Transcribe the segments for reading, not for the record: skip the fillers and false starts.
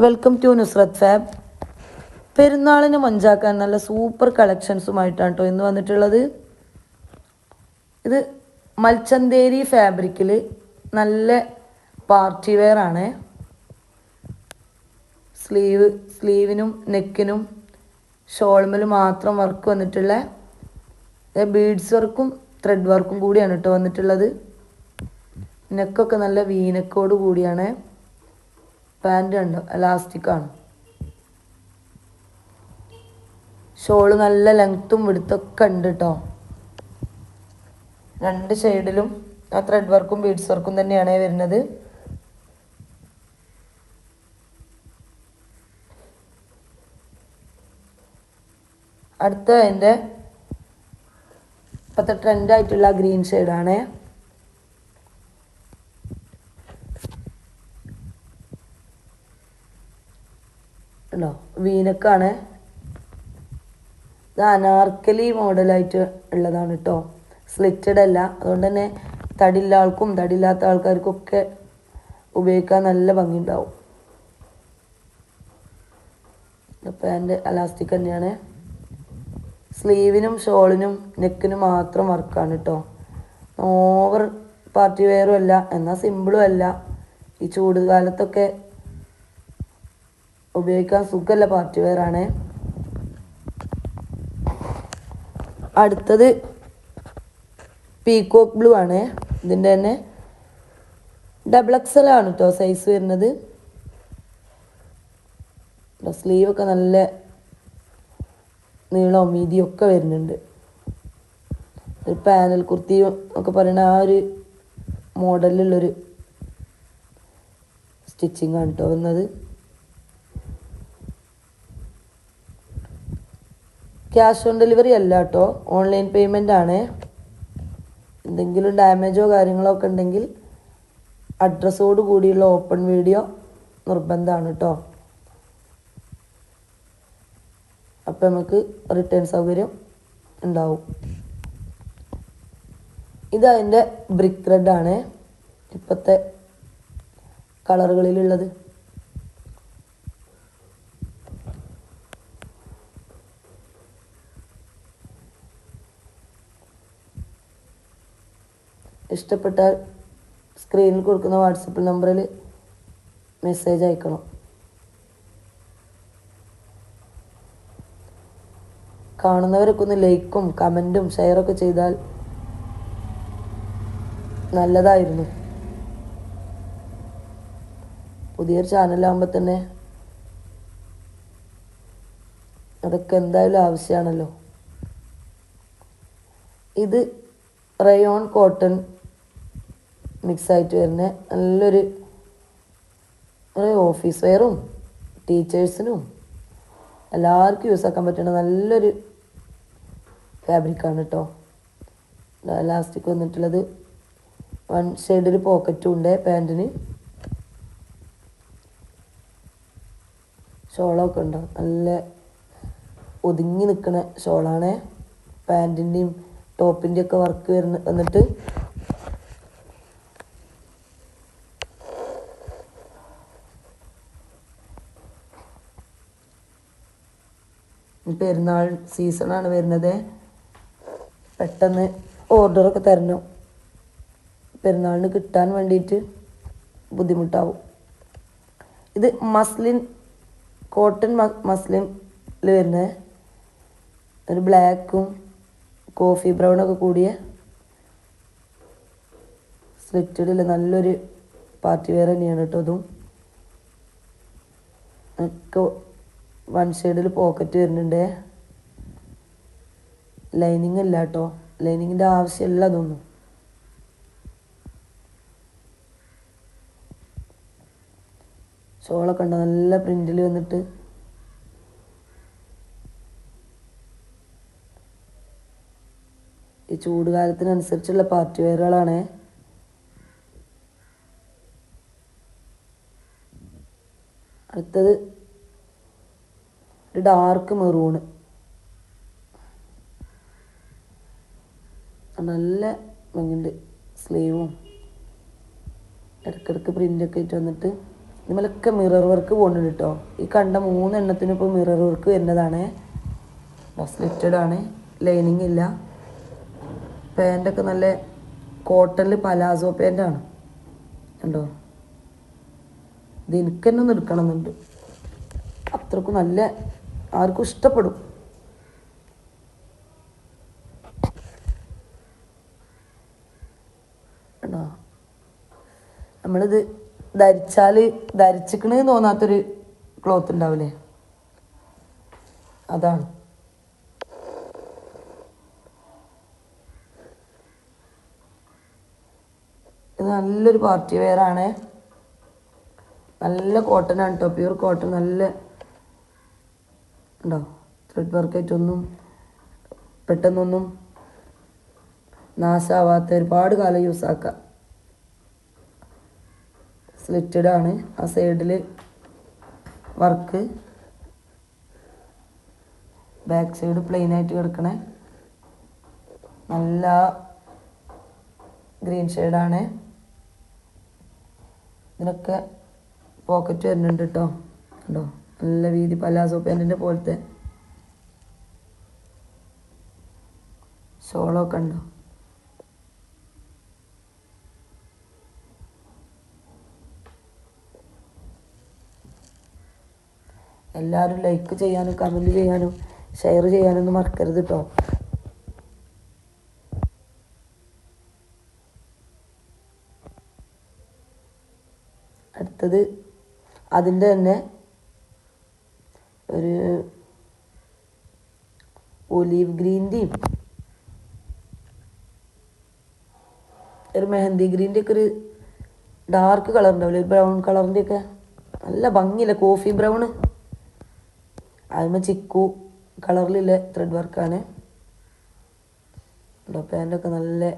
Welcome to Nusrat fab. പെരുന്നാളിന് മഞ്ചാക്കാൻ നല്ല super കളക്ഷൻസുമായിട്ടാണ് കേട്ടോ ഇന്ന് വന്നിട്ടുള്ളത്. ഇത് മൽച്ചന്തേരി ഫാബ്രിക്കിൽ നല്ല പാർട്ടി വെയർ ആണ്. സ്ലീവിനും നെക്കിനും ഷോൾമേലും മാത്രം വർക്ക് വന്നിട്ടുള്ള ബീഡ്സ് വർക്കും ത്രെഡ് വർക്കും കൂടിയാണ് കേട്ടോ വന്നിട്ടുള്ളത്. നെക്കൊക്കെ നല്ല വീനക്കോട് കൂടിയാണ്. പാൻറ് കണ്ടോ, എലാസ്റ്റിക്കാണ്. ഷോള് നല്ല ലെങ്ത്തും വിടുത്തൊക്കെ ഉണ്ട് കേട്ടോ. രണ്ട് സൈഡിലും ആ ത്രെഡ് വർക്കും ബീഡ്സ് വർക്കും തന്നെയാണ് വരുന്നത്. അടുത്ത അതിൻ്റെ ഇപ്പോഴത്തെ ട്രെൻഡായിട്ടുള്ള ഗ്രീൻ ഷെയ്ഡാണ്. ഉണ്ടോ, വീനക്കാണ്. ഇത് അനാർക്കലി മോഡലായിട്ട് ഉള്ളതാണ് കേട്ടോ, സ്ലിറ്റഡ് അല്ല. അതുകൊണ്ട് തന്നെ തടിയുള്ള ആൾക്കും തടിയില്ലാത്ത ആൾക്കാർക്കൊക്കെ ഉപയോഗിക്കാൻ നല്ല ഭംഗിയുണ്ടാവും. പാൻറ് എലാസ്റ്റിക് തന്നെയാണ്. സ്ലീവിനും ഷോളിനും നെക്കിനും മാത്രം വർക്കാണ് കേട്ടോ. ഓവർ പാർട്ടി വെയറും അല്ല, എന്നാൽ സിമ്പിളും അല്ല. ഈ ചൂട് കാലത്തൊക്കെ ഉപയോഗിക്കാൻ സുഖമല്ല പാർട്ടി വെയർ ആണ്. അടുത്തത് പീകോക്ക് ബ്ലൂ ആണ്. ഇതിൻ്റെ തന്നെ XXL ആണ് കേട്ടോ സൈസ് വരുന്നത്. സ്ലീവൊക്കെ നല്ല നീളവും വീതിയും ഒക്കെ വരുന്നുണ്ട്. ഒരു പാനൽ കുർത്തിയും ഒക്കെ പറയുന്ന ആ ഒരു മോഡലിലുള്ളൊരു സ്റ്റിച്ചിങ് ആണ് കേട്ടോ വന്നത്. ക്യാഷ് ഓൺ ഡെലിവറി അല്ല കേട്ടോ, ഓൺലൈൻ പേയ്മെൻ്റ് ആണ്. എന്തെങ്കിലും ഡാമേജോ കാര്യങ്ങളോ ഒക്കെ ഉണ്ടെങ്കിൽ അഡ്രസ്സോട് കൂടിയുള്ള ഓപ്പൺ വീഡിയോ നിർബന്ധമാണ് കേട്ടോ. അപ്പം നമുക്ക് റിട്ടേൺ സൗകര്യം ഉണ്ടാവും. ഇതതിൻ്റെ ബ്രിക്ക് റെഡാണ് ഇപ്പോഴത്തെ കളറുകളിലുള്ളത്. ഇഷ്ടപ്പെട്ടാൽ സ്ക്രീനിൽ കൊടുക്കുന്ന വാട്സപ്പ് നമ്പറിൽ മെസ്സേജ് അയക്കണം. കാണുന്നവരൊക്കെ ഒന്ന് ലൈക്കും കമൻറ്റും ഷെയറൊക്കെ ചെയ്താൽ നല്ലതായിരുന്നു. പുതിയൊരു ചാനലാകുമ്പോൾ തന്നെ അതൊക്കെ എന്തായാലും ആവശ്യമാണല്ലോ. ഇത് റയോൺ കോട്ടൺ മിക്സായിട്ട് വരുന്ന നല്ലൊരു ഓഫീസ് വെയറും ടീച്ചേഴ്സിനും എല്ലാവർക്കും യൂസ് ആക്കാൻ പറ്റുന്ന നല്ലൊരു ഫാബ്രിക്കാണ് കേട്ടോ. എലാസ്റ്റിക് വന്നിട്ടുള്ളത്. വൺ ഷെയ്ഡിൽ പോക്കറ്റും ഉണ്ട് പാൻറ്റിന്. ഷോളൊക്കെ ഉണ്ടോ, നല്ല ഒതുങ്ങി നിൽക്കുന്ന ഷോളാണ്. പാൻറ്റിൻ്റെയും ടോപ്പിൻ്റെ ഒക്കെ വർക്ക് വന്നിട്ട് പെരുന്നാൾ സീസണാണ് വരുന്നത്. പെട്ടെന്ന് ഓർഡറൊക്കെ തരണം, പെരുന്നാളിന് കിട്ടാൻ വേണ്ടിയിട്ട് ബുദ്ധിമുട്ടാവും. ഇത് കോട്ടൺ മസ്ലിനിൽ വരുന്ന ഒരു ബ്ലാക്കും കോഫി ബ്രൗണൊക്കെ കൂടിയ സ്ലിറ്റഡിൽ നല്ലൊരു പാർട്ടി വെയർ തന്നെയാണ് കേട്ടോ. അതും ഒക്കെ വൺ ഷെയ്ഡിൽ പോക്കറ്റ് വരുന്നുണ്ട്. ലൈനിങ് ഇല്ല കേട്ടോ, ലൈനിങ്ങിൻ്റെ ആവശ്യമില്ല അതൊന്നും. ഷോളൊക്കെ ഉണ്ടോ, നല്ല പ്രിന്റിൽ വന്നിട്ട്. ഈ ചൂട് കാലത്തിനനുസരിച്ചുള്ള പാർട്ടി വെയറുകളാണ്. അടുത്തത് ഒരു ഡാർക്ക് മെറൂണ്. നല്ല ഭംഗിയുണ്ട്. സ്ലീവും ഇടയ്ക്കിടയ്ക്ക് പ്രിൻ്റൊക്കെ ആയിട്ട് വന്നിട്ട് ഇതിലൊക്കെ മിറർ വർക്ക് പോകുന്നുണ്ട് കേട്ടോ. ഈ കണ്ട 3 എണ്ണത്തിനും ഇപ്പോൾ മിറർ വർക്ക് വരുന്നതാണ്. സ്ലിറ്റഡ് ആണ്, ലൈനിങ് ഇല്ല. പാൻറ്റൊക്കെ നല്ല കോട്ടണിൽ പലാസോ പാൻറ്റാണ് കണ്ടോ. ഇത് എനിക്ക് തന്നെ ഒന്ന് എടുക്കണമെന്നുണ്ട്, അത്രക്കും നല്ല, ആർക്കും ഇഷ്ടപ്പെടും. കണ്ടോ, നമ്മളിത് ധരിച്ചാൽ ധരിച്ചിക്കണെന്ന് തോന്നാത്തൊരു ക്ലോത്ത് ഉണ്ടാവില്ലേ, അതാണ്. ഇത് നല്ലൊരു പാർട്ടി വെയർ ആണ്, നല്ല കോട്ടൺ ആണ് കേട്ടോ, പ്യൂർ കോട്ടൺ. നല്ല ഉണ്ടോ, ത്രെഡ് വർക്കായിട്ടൊന്നും പെട്ടെന്നൊന്നും നാശാവാത്ത, ഒരുപാട് കാലം യൂസ് ആക്കാം. സ്ലിറ്റഡ് ആണ്, ആ സൈഡിൽ വർക്ക്, ബാക്ക് സൈഡ് പ്ലെയിൻ ആയിട്ട് കിടക്കണേ. നല്ല ഗ്രീൻ ഷെയ്ഡാണ്. ഇതിനൊക്കെ പോക്കറ്റ് വരുന്നുണ്ട് കേട്ടോ. കണ്ടോ, നല്ല വീതി പലാസോ പാൻറ്റിൻ്റെ പോലത്തെ ഷോളൊക്കെ ഉണ്ടോ. എല്ലാവരും ലൈക്ക് ചെയ്യാനും കമൻറ്റ് ചെയ്യാനും ഷെയർ ചെയ്യാനൊന്നും മറക്കരുത് കേട്ടോ. അടുത്തത് അതിൻ്റെ തന്നെ ഒരു ഒലീവ് ഗ്രീൻ്റെയും ഒരു മെഹന്തി ഗ്രീൻ്റെ ഒക്കെ ഒരു ഡാർക്ക് കളർ ഉണ്ടാവില്ലേ, ഒരു ബ്രൗൺ കളറിൻ്റെ ഒക്കെ നല്ല ഭംഗിയില്ല, കോഫി ബ്രൗണ്. അതിന് ചിക്കു കളറിലുള്ള ത്രെഡ് വർക്കാണ്. പാൻറ്റൊക്കെ നല്ല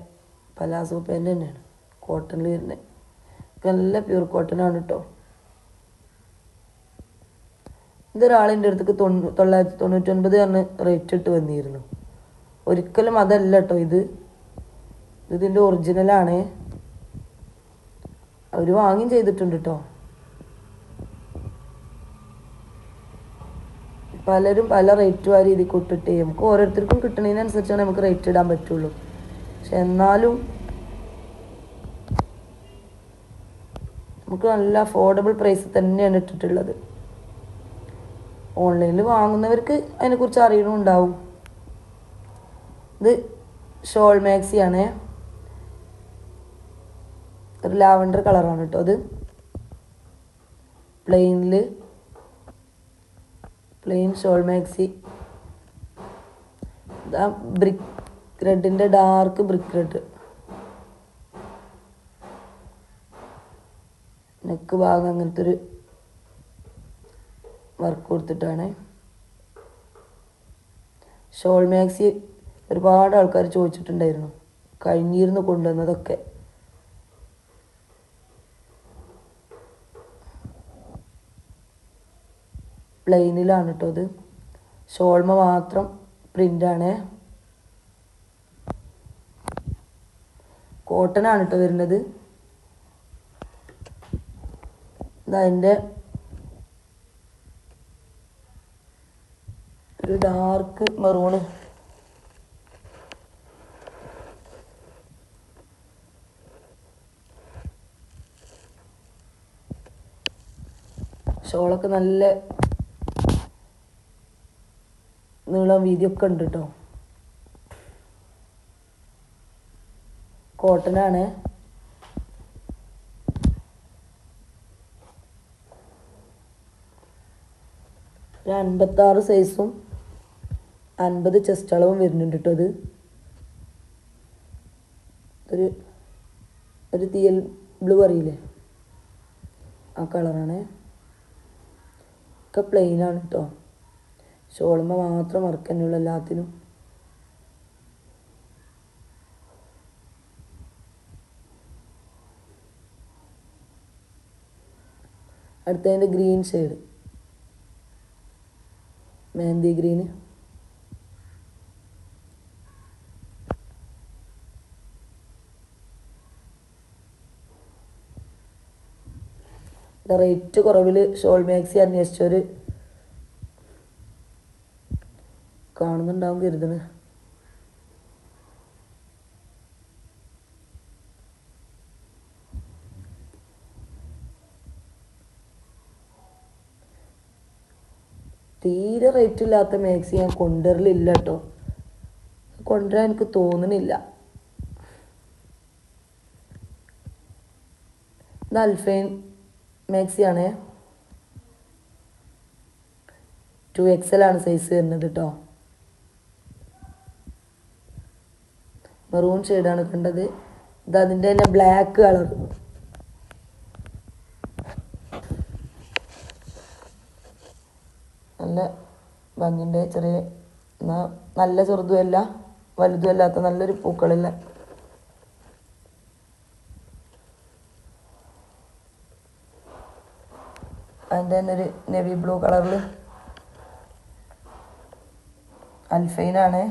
പലാസോ പാൻറ്റ് തന്നെയാണ്, കോട്ടണിൽ വരുന്നത്. നല്ല പ്യൂർ കോട്ടൺ ആണ് കേട്ടോ. ഇതൊരാളിൻ്റെ അടുത്തേക്ക് 999 പറഞ്ഞ് റേറ്റ് ഇട്ട് വന്നിരുന്നു. ഒരിക്കലും അതല്ല കേട്ടോ, ഇതിൻ്റെ ഒറിജിനലാണ്. അവർ വാങ്ങിയും ചെയ്തിട്ടുണ്ട് കേട്ടോ. പലരും പല റേറ്റും ആ രീതിക്ക് ഇട്ടിട്ട് നമുക്ക് ഓരോരുത്തർക്കും കിട്ടുന്നതിനനുസരിച്ചാണ് നമുക്ക് റേറ്റ് ഇടാൻ പറ്റുള്ളൂ. പക്ഷെ എന്നാലും നമുക്ക് നല്ല അഫോർഡബിൾ പ്രൈസ് തന്നെയാണ് ഇട്ടിട്ടുള്ളത്. ഓൺലൈനിൽ വാങ്ങുന്നവർക്ക് അതിനെക്കുറിച്ച് അറിയണമുണ്ടാവും. ഇത് ഷോൾ മാക്സിയാണ്, ഒരു ലാവൻഡർ കളറാണ് കേട്ടോ. അത് പ്ലെയിൻ ഷോൾ മാക്സി. ഇതാ ബ്രിക്ക് റെഡിൻ്റെ ഡാർക്ക് ബ്രിക്ക് റെഡ്. നെക്ക് ഭാഗം അങ്ങനത്തെ ഒരു വർക്ക് കൊടുത്തിട്ടാണ്. ഷോൾ മാക്സി ഒരുപാട് ആൾക്കാർ ചോദിച്ചിട്ടുണ്ടായിരുന്നു, കഴിഞ്ഞിരുന്നു കൊണ്ടുവന്നതൊക്കെ. പ്ലെയിനിലാണ് കേട്ടോ ഇത്, ഷോൾമ മാത്രം പ്രിൻ്റാണ്. കോട്ടൺ ആണ് കേട്ടോ വരുന്നത്. ഇതതിൻ്റെ ഒരു ഡാർക്ക് മെറൂണ്. ഷോളൊക്കെ നല്ല നീളം വീതിയൊക്കെ ഉണ്ട് കേട്ടോ. കോട്ടനാണ്. ഒരു 56 സൈസും 50 ചെസ്റ്റ് അളവും വരുന്നുണ്ട് കേട്ടോ. ഒരു തീയൽ ബ്ലൂ അറിയില്ലേ, ആ കളറാണ്. ഒക്കെ പ്ലെയിനാണ് കേട്ടോ. ഷോളുമ്മ മാത്രം വർക്ക് തന്നെയുള്ളൂ എല്ലാത്തിനും. അടുത്തതിൻ്റെ green shade, mehndi green. Rate കുറവിൽ ഷോൾ മാക്സി അന്വേഷിച്ചവർ കാണുന്നുണ്ടാവും കരുതണ്. തീരെ റേറ്റ് ഇല്ലാത്ത മാക്സി ഞാൻ കൊണ്ടുവരലില്ല കേട്ടോ, കൊണ്ടുവരാൻ എനിക്ക് തോന്നണില്ല. ഇത് അൽഫൈൻ മാക്സിയാണേ, 2XL ആണ് സൈസ് വരുന്നത് കേട്ടോ. മെറൂൺ ഷെയ്ഡാണ് കണ്ടത്. ഇത് അതിൻ്റെ തന്നെ ബ്ലാക്ക് കളർ. നല്ല ഭംഗിൻ്റെ ചെറിയ നല്ല ചെറുതുമല്ല വലുതുമല്ലാത്ത നല്ലൊരു പൂക്കളില്ല. അതിൻ്റെ തന്നെ ഒരു നേവി ബ്ലൂ കളറിൽ അൽഫൈനാണ്.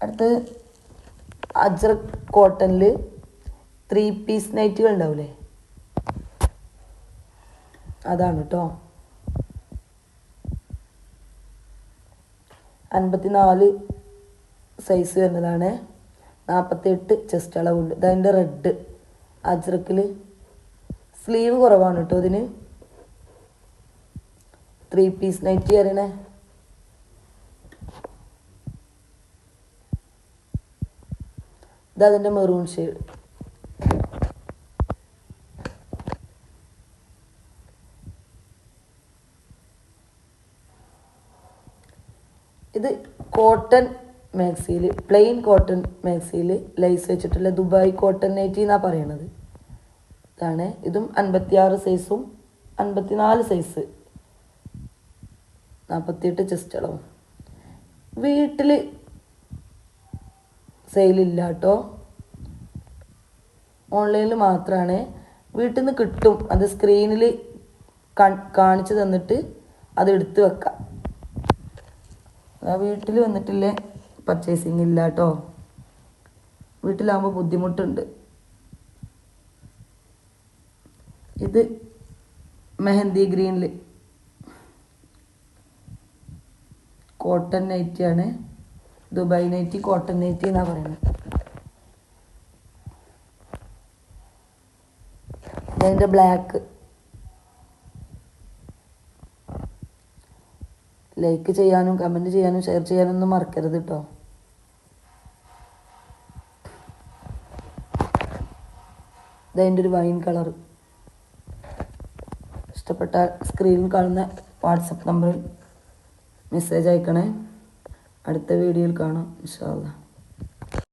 അടുത്ത് അജ്രക് കോട്ടണിൽ 3 പീസ് നൈറ്റുകൾ ഉണ്ടാവില്ലേ, അതാണ് കേട്ടോ. 54 സൈസ് വരുന്നതാണ്, 48 ചെസ്റ്റ് അളവുണ്ട്. ഇതതിൻ്റെ റെഡ് അജ്രക്കിൽ സ്ലീവ് കുറവാണ് കേട്ടോ ഇതിന്. 3 പീസ് നൈറ്റി അറിയണേ. ഇതതിൻ്റെ മെറൂൺ ഷെയ്ഡ്. ഇത് കോട്ടൺ മാക്സിയിൽ, പ്ലെയിൻ കോട്ടൺ മാക്സിയിൽ ലൈസ് വെച്ചിട്ടുള്ള ദുബായ് കോട്ടൺ നൈറ്റി എന്നാണ് പറയണത്. ഇതാണ്. ഇതും 56 സൈസും 54 സൈസ്, 48 ചെസ്റ്റ് അളവും. വീട്ടിൽ സെയിലില്ല കേട്ടോ, ഓൺലൈനിൽ മാത്രമാണ്. വീട്ടിൽ നിന്ന് കിട്ടും, അത് സ്ക്രീനിൽ കാണിച്ചു തന്നിട്ട് അത് എടുത്ത് വെക്കാം. വീട്ടിൽ വന്നിട്ടില്ലേ പർച്ചേസിങ് ഇല്ല കേട്ടോ, വീട്ടിലാകുമ്പോൾ ബുദ്ധിമുട്ടുണ്ട്. ഇത് മെഹന്തി ഗ്രീനിൽ കോട്ടൺ നൈറ്റിയാണ്, ദുബായ് നൈറ്റി കോട്ടൺ നൈറ്റി എന്നാണ് പറയുന്നത്. അതിൻ്റെ ബ്ലാക്ക്. ലൈക്ക് ചെയ്യാനും കമൻറ്റ് ചെയ്യാനും ഷെയർ ചെയ്യാനും ഒന്നും മറക്കരുത് കേട്ടോ. ഇതതിൻ്റെ ഒരു വൈൻ കളർ. ഇഷ്ടപ്പെട്ട സ്ക്രീനിൽ കാണുന്ന വാട്സപ്പ് നമ്പറിൽ മെസ്സേജ് അയക്കണേ. അടുത്ത വീഡിയോയിൽ കാണാം ഇൻഷാ അല്ലാഹ്.